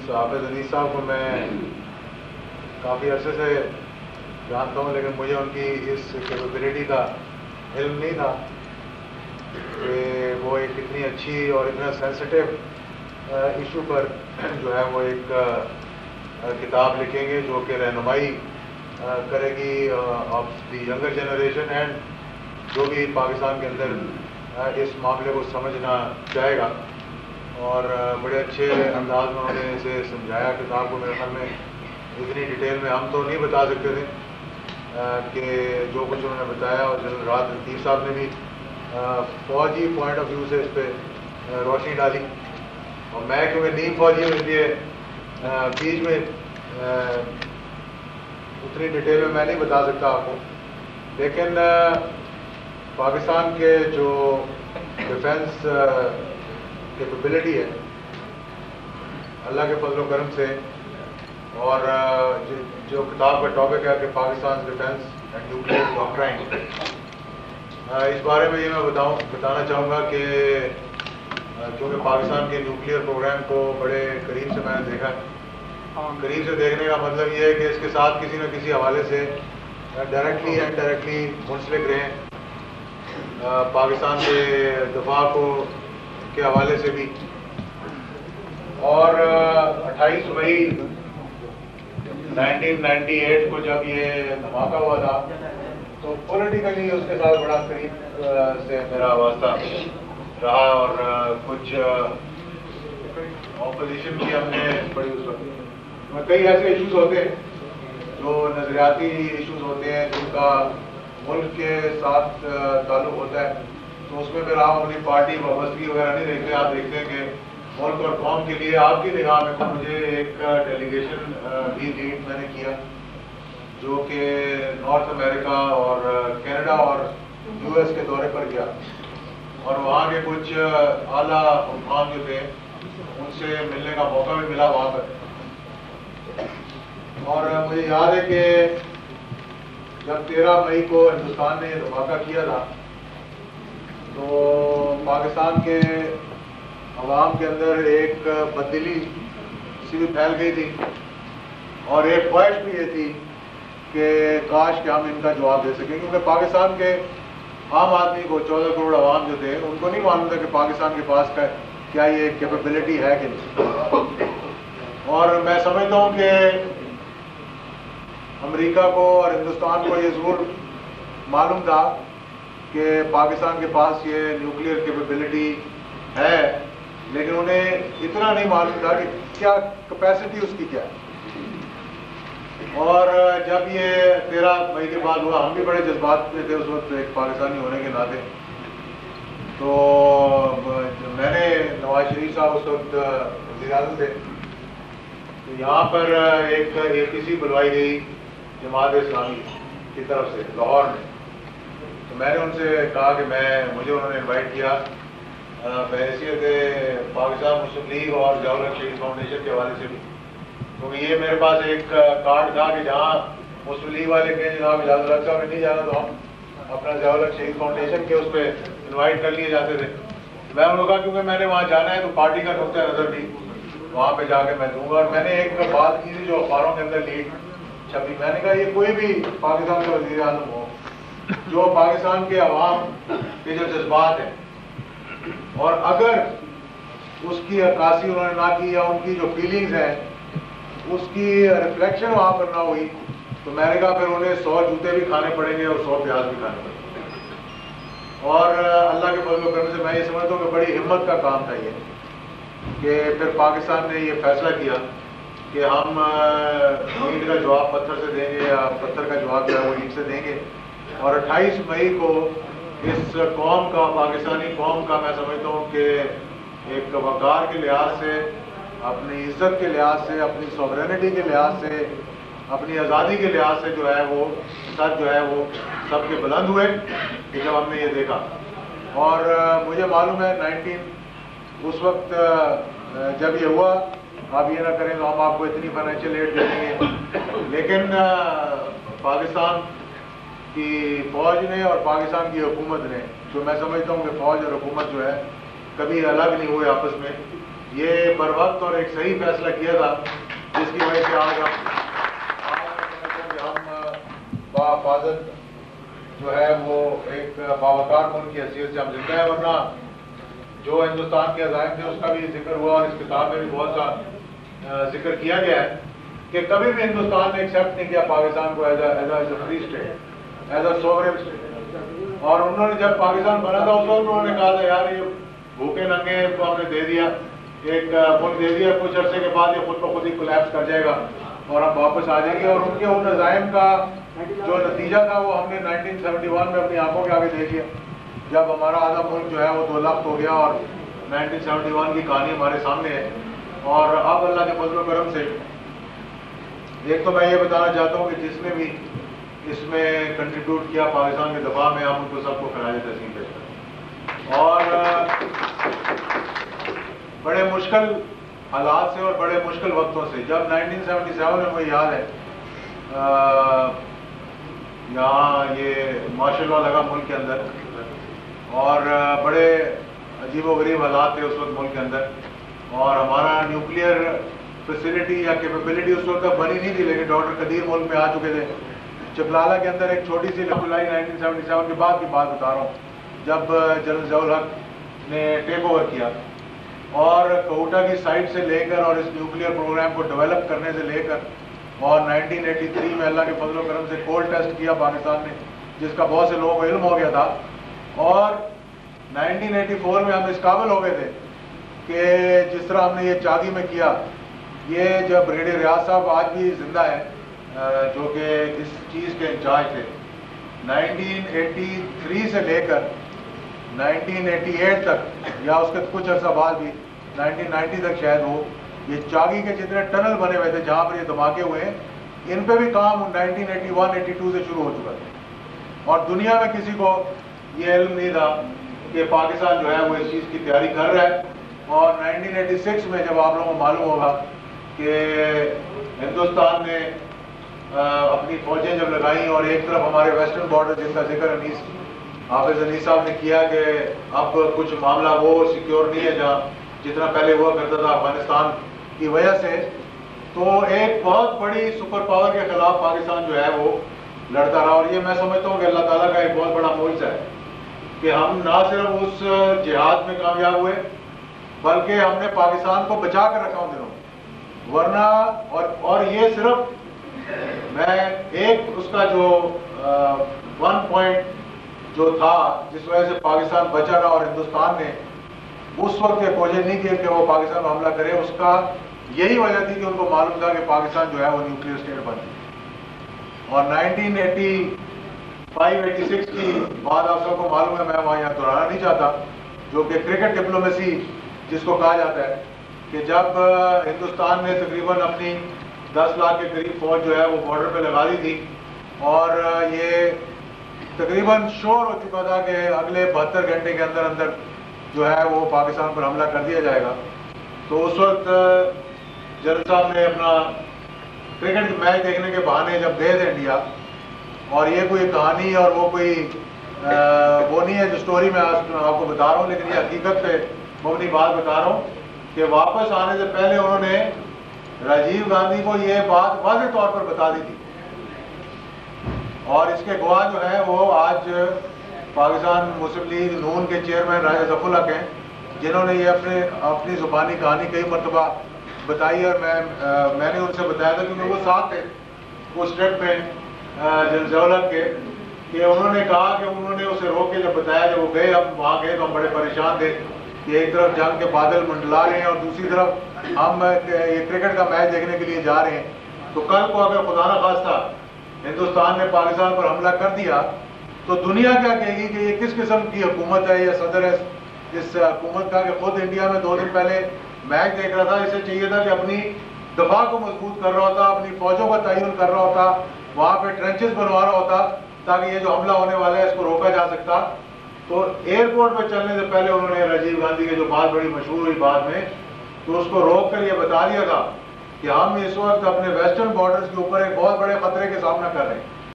حافظ انیس صاحب کو میں کافی عرصے سے جانتا ہوں، لیکن مجھے ان کی اس کیپیبلٹی کا علم نہیں تھا کہ وہ ایک اتنی اچھی اور اتنا سینسٹیو ایشو پر جو ہے وہ ایک کتاب لکھیں گے جو کہ رہنمائی کرے گی of the younger generation and جو بھی پاکستان کے اندر اس معاملے کو سمجھنا چاہے گا. اور بڑے اچھے انداز میں انہوں نے اسے سمجھایا کتاب کو. میرے خیال میں اتنی ڈیٹیل میں ہم تو نہیں بتا سکتے تھے کہ جو کچھ انہوں نے بتایا. اور جنرل راحت لطیف صاحب نے بھی فوجی پوائنٹ آف ویو سے اس پہ روشنی ڈالی، اور میں کیونکہ نیم فوجی ہوں اس لیے بیچ میں اتنی ڈیٹیل میں نہیں بتا سکتا آپ کو. لیکن پاکستان کے جو ڈیفینس کیپیبلٹی ہے اللہ کے فضل و کرم سے، اور جو کتاب کا ٹاپک ہے کہ Pakistan defence and nuclear doctrine, اس بارے میں یہ میں بتانا چاہوں گا کہ کیونکہ پاکستان کے نیوکلیئر پروگرام کو بڑے قریب سے میں نے دیکھا ہے. قریب سے دیکھنے کا مطلب یہ ہے کہ اس کے ساتھ کسی نہ کسی حوالے سے ڈائریکٹلی یا انڈائریکٹلی منسلک رہے ہیں، پاکستان کے دفاع کے حوالے سے بھی. اور 28 مئی 1998 کو جب یہ دھماکہ ہوا تھا تو پولیٹیکلی اس کے ساتھ بڑا قریب سے میرا واسطہ رہا، اور کچھ اپوزیشن کی ہم نے بڑی اس وقت کئی ایسے ایشوز ہوتے ہیں جو نظریاتی ایشوز ہوتے ہیں جن کا ملک کے ساتھ تعلق ہوتا ہے، تو اس میں پھر آپ اپنی پارٹی وابستگی وغیرہ نہیں دیکھتے. آپ دیکھتے ہیں کہ ملک اور قوم کے لیے آپ کی نگاہ میں تو مجھے ایک ڈیلیگیشن بھی لیڈ میں نے کیا جو کہ نارتھ امریکہ اور کینیڈا اور یو ایس کے دورے پر گیا، اور وہاں کے کچھ اعلیٰ حکام جو تھے ان سے ملنے کا موقع بھی ملا وہاں پر. اور مجھے یاد ہے کہ جب 13 مئی کو ہندوستان نے یہ دھماکہ کیا تھا تو پاکستان کے عوام کے اندر ایک بددلی سی بھی پھیل گئی تھی، اور ایک خواہش بھی یہ تھی کہ کاش کہ ہم ان کا جواب دے سکیں، کیونکہ پاکستان کے عام آدمی کو 14 کروڑ عوام جو تھے ان کو نہیں معلوم تھا کہ پاکستان کے پاس کیا یہ کیپیبلٹی ہے کہ نہیں. اور میں سمجھتا ہوں کہ امریکہ کو اور ہندوستان کو یہ ضرور معلوم تھا کہ پاکستان کے پاس یہ نیوکلیئر کیپیبلٹی ہے، لیکن انہیں اتنا نہیں معلوم تھا کہ کیا کیپیسٹی اس کی کیا ہے. اور جب یہ 13 مئی کے بعد ہوا، ہم بھی بڑے جذبات میں تھے اس وقت ایک پاکستانی ہونے کے ناطے. تو میں نے نواز شریف صاحب اس وقت وزیر اعظم تھے، تو یہاں پر ایک کسی بلوائی گئی جماعت اسلامی کی طرف سے لاہور میں. تو میں نے ان سے کہا کہ مجھے انہوں نے انوائٹ کیا بحیثیت پاکستان مسلم لیگ اور ضیاء الحق شہید فاؤنڈیشن کے حوالے سے بھی، کیونکہ یہ میرے پاس ایک کارڈ تھا کہ جہاں مسلم لیگ والے کہیں جناب ضیاء الحق صاحب نے نہیں جانا تو ہم اپنا ضیاء الحق شہید فاؤنڈیشن کے اس پہ انوائٹ کر لیے جاتے تھے. میں انہوں نے کہا کیونکہ میں نے وہاں جانا ہے تو پارٹی کا نقطۂ نظر بھی وہاں پہ جا کے میں دوں گا. اور میں نے ایک بات کی تھی جو اخباروں کے اندر لیڈ چھپی، میں نے کہا یہ کوئی بھی پاکستان کا وزیر اعظم ہو جو پاکستان کے عوام کے جو جذبات ہیں، اور اگر اس کی عکاسی انہوں نے نہ کی یا ان کی جو فیلنگز ہیں اس کی ریفلیکشن وہاں پر نہ ہوئی، تو میں نے کہا پھر انہیں 100 جوتے بھی کھانے پڑیں گے اور 100 پیاز بھی کھانے پڑیں گے. اور اللہ کے فضل و کرم سے میں یہ سمجھتا ہوں کہ بڑی ہمت کا کام تھا یہ کہ پھر پاکستان نے یہ فیصلہ کیا کہ ہم اینٹ کا جواب پتھر سے دیں گے یا پتھر کا جواب جو ہے وہ اینٹ سے دیں گے. اور 28 مئی کو اس قوم کا، پاکستانی قوم کا، میں سمجھتا ہوں کہ ایک وقار کے لحاظ سے، اپنی عزت کے لحاظ سے، اپنی سوورینٹی کے لحاظ سے، اپنی آزادی کے لحاظ سے جو ہے وہ سر جو ہے وہ سب کے بلند ہوئے کہ جب ہم نے یہ دیکھا. اور مجھے معلوم ہے 19 اس وقت جب یہ ہوا، آپ یہ نہ کریں تو ہم آپ کو اتنی فائنینشیل ایڈ دے دیں گے، لیکن پاکستان کی فوج نے اور پاکستان کی حکومت نے، جو میں سمجھتا ہوں کہ فوج اور حکومت جو ہے کبھی الگ نہیں ہوئے آپس میں، یہ بر وقت اور ایک صحیح فیصلہ کیا تھا، جس کی وجہ سے آج ہم بحفاظت جو ہے وہ ایک باوقار ملک کی حیثیت سے ہم زندہ ہیں. ورنہ جو ہندوستان کے عزائم تھے اس کا بھی ذکر ہوا اور اس کتاب میں بھی بہت سا ذکر کیا گیا ہے کہ کبھی بھی ہندوستان نے ایکسیپٹ نہیں کیا پاکستان کو as a free state, as a sovereign state. اور انہوں نے جب پاکستان بنا تھا اس وقت انہوں نے کہا تھا یار یہ بھوکے ننگے کو ہم نے دے دیا، ایک ملک دے دیا، کچھ عرصے کے بعد یہ خود بخود ہی کولیپس کر جائے گا اور ہم واپس آ جائیں گے. اور ان کے ان عزائم کا جو نتیجہ تھا وہ ہم نے 1971 میں اپنی آنکھوں کے آگے دیکھ لیا، جب ہمارا آدھا ملک جو ہے وہ 2 لخت ہو گیا اور 1971 کی کہانی ہمارے سامنے ہے. اور اب اللہ کے فضل و کرم سے ایک تو میں یہ بتانا چاہتا ہوں کہ جس نے بھی اس میں کنٹریبیوٹ کیا پاکستان کے دفاع میں، ہم ان کو سب کو خراج تحسین پیش کریں. اور بڑے مشکل حالات سے اور بڑے مشکل وقتوں سے، جب 1977 میں مجھے یاد ہے یہاں یہ مارشل لا لگا ملک کے اندر اور بڑے عجیب و غریب حالات تھے اس وقت ملک کے اندر، اور ہمارا نیوکلیئر فیسلٹی یا کیپیبلٹی اس وقت تک بنی نہیں تھی، لیکن ڈاکٹر قدیر ملک میں آ چکے تھے. چکلالہ کے اندر ایک چھوٹی سی جولائی 1977 کے بعد کی بات بتا رہا ہوں، جب جنرل ضیاء الحق نے ٹیک اوور کیا اور کوٹا کی سائٹ سے لے کر اور اس نیوکلیئر پروگرام کو ڈیولپ کرنے سے لے کر اور 1983 میں اللہ کے فضل و کرم سے کول ٹیسٹ کیا پاکستان نے، جس کا بہت سے لوگوں کو علم ہو گیا تھا. اور 1984 میں ہم اس قابل ہو گئے تھے کہ جس طرح ہم نے یہ چاگی میں کیا. یہ جب بریگیڈیئر ریاض صاحب آج بھی زندہ ہے جو کہ اس چیز کے انچارج تھے، 1983 سے لے کر 1988 تک یا اس کے کچھ عرصہ بعد بھی 1990 تک شاید وہ یہ چاگی کے جتنے ٹنل بنے ہوئے تھے جہاں پر یہ دھماکے ہوئے ہیں، ان پہ بھی کام 1981-82 سے شروع ہو چکا تھا. اور دنیا میں کسی کو یہ علم نہیں تھا کہ پاکستان جو ہے وہ اس چیز کی تیاری کر رہا ہے. اور 1986 میں جب آپ لوگوں کو معلوم ہوگا کہ ہندوستان نے اپنی فوجیں جب لگائیں اور ایک طرف ہمارے ویسٹرن بارڈر جن کا ذکر حافظ انیس صاحب نے کیا کہ اب کچھ معاملہ وہ سیکیور نہیں ہے جہاں جتنا پہلے ہوا کرتا تھا افغانستان کی وجہ سے، تو ایک بہت بڑی سپر پاور کے خلاف پاکستان جو ہے وہ لڑتا رہا. اور یہ میں سمجھتا ہوں کہ اللہ تعالیٰ کا ایک بہت بڑا معجزہ ہے کہ ہم نہ صرف اس جہاد میں کامیاب ہوئے بلکہ ہم نے پاکستان کو بچا کر رکھا ان دنوں. ورنہ اور یہ صرف میں ایک اس کا جو 1 پوائنٹ جو تھا جس وجہ سے پاکستان بچا رہا اور ہندوستان نے اس وقت یہ کوشش نہیں کی کہ وہ پاکستان حملہ کرے، اس کا یہی وجہ تھی کہ ان کو معلوم تھا کہ پاکستان جو ہے وہ نیوکلیئر اسٹیٹ بن گئی. اور 1985-86 کی بات آپ سب کو معلوم ہے، میں وہاں یہاں دہرانا نہیں چاہتا، جو کہ کرکٹ ڈپلومیسی جس کو کہا جاتا ہے، کہ جب ہندوستان نے تقریباً اپنی 10 لاکھ کے قریب فوج جو ہے وہ بارڈر پہ لگا دی تھی اور یہ تقریباً شور ہو چکا تھا کہ اگلے 72 گھنٹے کے اندر اندر جو ہے وہ پاکستان پر حملہ کر دیا جائے گا. تو اس وقت جنرل صاحب نے اپنا کرکٹ میچ دیکھنے کے بہانے جب گئے تھے انڈیا، اور یہ کوئی کہانی اور وہ کوئی وہ نہیں ہے جو سٹوری میں آپ کو بتا رہا ہوں، لیکن یہ حقیقت پہ مبنی بات بتا رہا ہوں کہ واپس آنے سے پہلے انہوں نے راجیو گاندھی کو یہ بات واضح طور پر بتا دی تھی. اور اس کے گواہ جو ہیں وہ آج پاکستان مسلم لیگ نون کے چیئرمین راجہ ظفر الحق ہیں، جنہوں نے یہ اپنی زبانی کہانی کئی مرتبہ بتائی. اور میں نے ان سے بتایا تھا کیونکہ وہ ساتھ تھے اس ٹرپ میں جنرل ضیاء الحق کے، کہ انہوں نے کہا کہ انہوں نے اسے روک کے جب بتایا جب وہ گئے، ہم وہاں گئے تو ہم بڑے پریشان تھے کہ ایک طرف جنگ کے بادل منڈلا رہے ہیں اور دوسری طرف ہم یہ کرکٹ کا میچ دیکھنے کے لیے جا رہے ہیں. تو کل کو اگر خدا نہ خواستہ ہندوستان نے پاکستان پر حملہ کر دیا تو دنیا کیا کہے گی کہ یہ کس قسم کی حکومت ہے یا صدر ہے اس حکومت کا، کہ خود انڈیا میں 2 دن پہلے میچ دیکھ رہا تھا. اسے چاہیے تھا کہ اپنی دفاع کو مضبوط کر رہا ہوتا، اپنی فوجوں کا تعین کر رہا ہوتا، وہاں پہ ٹرنچز بنوا رہا ہوتا تاکہ یہ جو حملہ ہونے والا ہے اس کو روکا جا سکتا. تو ایئرپورٹ پہ چلنے سے پہلے انہوں نے راجیو گاندھی کی جو بات بڑی مشہور ہوئی بعد میں، تو اس کو روک کر یہ بتا دیا تھا کہ ہم اس وقت اپنے ویسٹرن بارڈرز کے اوپر ایک بہت بڑے خطرے کے سامنا کر رہے ہیں.